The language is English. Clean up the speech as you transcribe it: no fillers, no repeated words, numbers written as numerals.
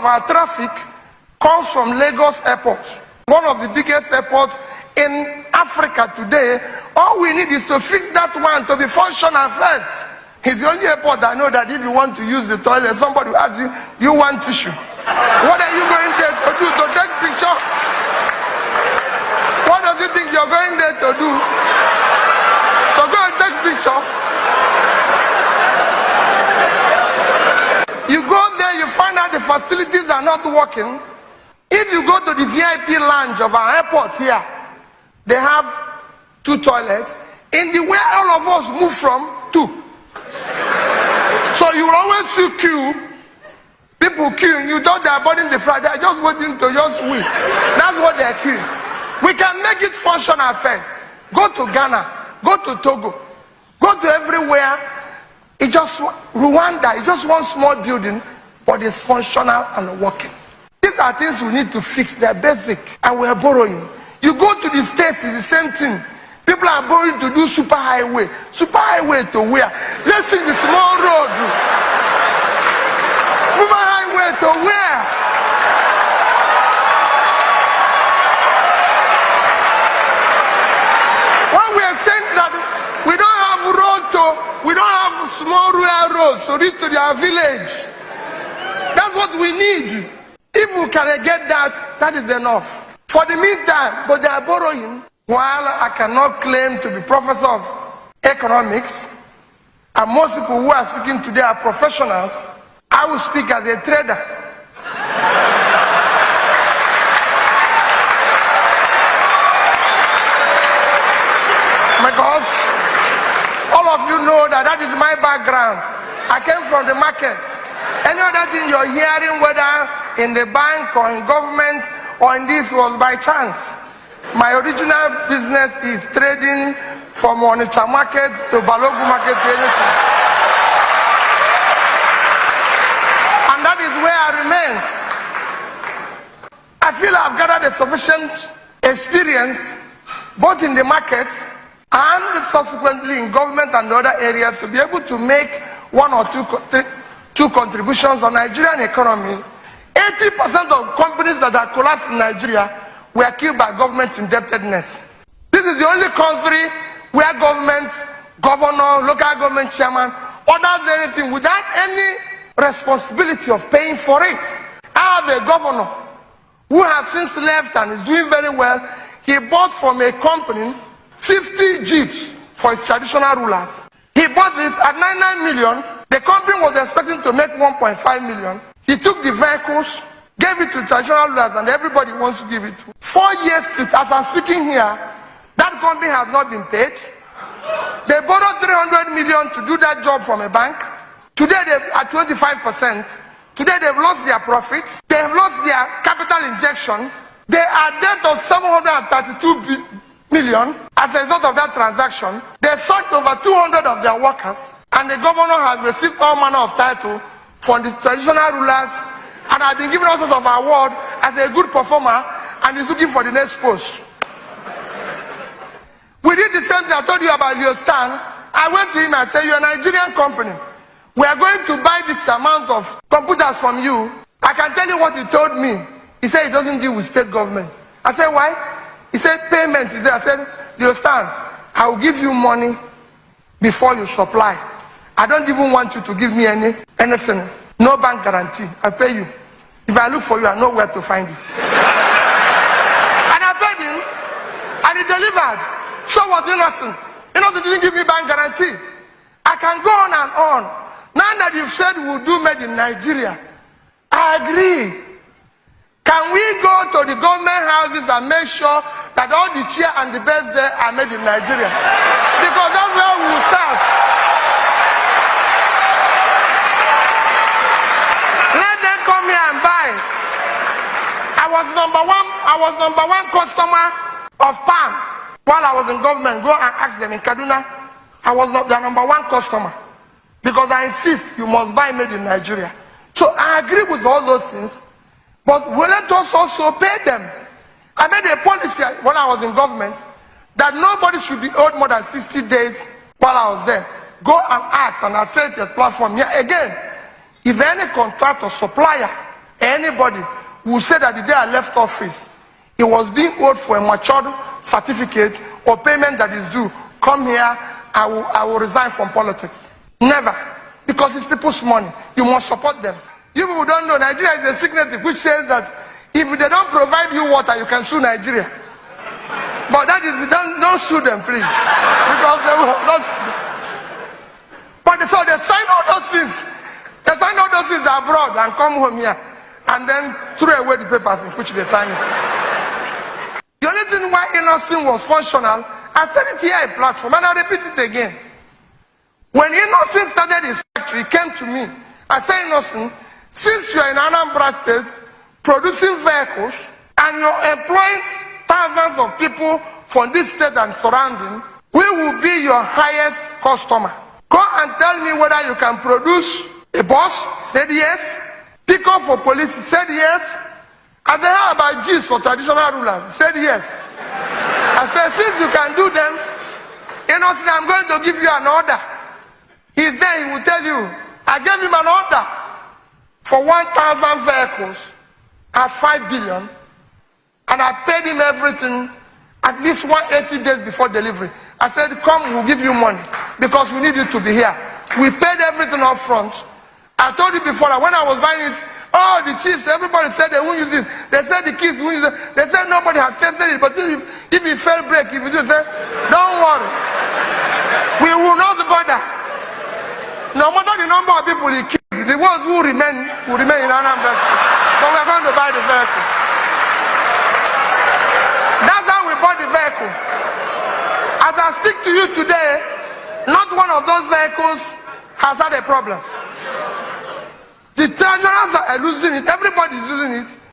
of our traffic comes from Lagos Airport, one of the biggest airports in Africa today. All we need is to fix that one to be functional first. It's the only airport I know that if you want to use the toilet, somebody will ask you, do you want tissue? What are you going there to do? To take picture? What does you think you're going there to do? To go and take picture? You go there, you find out the facilities are not working. If you go to the VIP lounge of our airport here, they have 2 toilets. In the where all of us move from, 2. So you will always see queue. People queuing. You thought they are boarding the flight. They are just waiting to just wait. That's what they are queuing. We can make it functional first. Go to Ghana. Go to Togo. Go to everywhere. It just Rwanda. It's just one small building, but it's functional and working. These are things we need to fix. They're basic, and we're borrowing. You go to the States, it's the same thing. People are borrowing to do super highway. Super highway to where? Let's see the small road. Super highway to where? When we are saying that we don't have road to, we don't have small rural roads to reach to their village. That's what we need. If we can get that, that is enough. For the meantime, but they are borrowing. While I cannot claim to be professor of economics, and most people who are speaking today are professionals, I will speak as a trader. Because all of you know that that is my background. I came from the market. Any other thing you're hearing, whether in the bank or in government or in this, was by chance. My original business is trading from Onitsha market to Balogu market to anything. And that is where I remain. I feel I've gathered a sufficient experience both in the market and subsequently in government and other areas to be able to make 1 or 2 contributions on Nigerian economy. 80% of companies that are collapsed in Nigeria were killed by government indebtedness. This is the only country where government, governor, local government chairman orders anything without any responsibility of paying for it. I have a governor who has since left and is doing very well. He bought from a company 50 jeeps for his traditional rulers. He bought it at 99 million. The company was expecting to make 1.5 million. He took the vehicles, gave it to traditional rulers, and everybody wants to give it to. 4 years as I'm speaking here, that company has not been paid. They borrowed 300 million to do that job from a bank. Today they're at 25%. Today they've lost their profit. They've lost their capital injection. They are debt of 732 million as a result of that transaction. They sacked over 200 of their workers, and the governor has received all manner of title from the traditional rulers, and I've been given all sorts of award as a good performer, and is looking for the next post. We did the same thing I told you about Leo Stan. I went to him and said, you're a Nigerian company. We are going to buy this amount of computers from you. I can tell you what he told me. He said he doesn't deal with state government. I said, why? He said, payment is there. I said, Leo Stan, I will give you money before you supply. I don't even want you to give me anything. No bank guarantee. I pay you. If I look for you, I know where to find you. And I paid him, and he delivered. So was innocent. Innocent didn't give me bank guarantee. I can go on and on. Now that you've said we'll do made in Nigeria, I agree. Can we go to the government houses and make sure that all the chair and the beds there are made in Nigeria? Because that's where we will start. Let them come here and buy. I was number one customer of palm while I was in government. Go and ask them in Kaduna. I was not their number one customer. Because I insist you must buy made in Nigeria. So I agree with all those things. But we let us also pay them. I made a policy when I was in government that nobody should be owed more than 60 days while I was there. Go and ask, and I said to the platform here again, if any contract or supplier anybody who say that the day I left office, he was being owed for a matured certificate or payment that is due, come here, I will resign from politics. Never. Because it's people's money. You must support them. You people don't know, Nigeria is a signatory which says that if they don't provide you water, you can sue Nigeria. But that is, don't sue them, please. Because they will not. But so they sign all those things. They sign all those things abroad and come home here. And then throw away the papers in which they signed it. The only thing why Innocent was functional, I said it here in platform, and I'll repeat it again. When Innocent started his factory, he came to me. I said, Innocent, since you're in Anambra State, producing vehicles, and you're employing thousands of people from this state and surrounding, we will be your highest customer. Come and tell me whether you can produce a bus. Said yes. Pick up for police. Said yes. I said, how about G's for traditional rulers? Said yes. I said, since you can do them, Innocent, I'm going to give you an order. He's there, he will tell you. I gave him an order for 1,000 vehicles at 5 billion, and I paid him everything at least 180 days before delivery. I said, come, we'll give you money because we need you to be here. We paid everything up front. I told you before that when I was buying it, oh, the chiefs, everybody said they won't use it. They said the kids won't use it. They said nobody has tested it. But if it fell break, if you just say, don't worry. We will not bother. No matter the number of people he killed, the ones who remain will remain in Anambra. But we're going to buy the vehicle. That's how we bought the vehicle. As I speak to you today, not one of those vehicles has had a problem. The treasurers are losing it. Everybody is using it.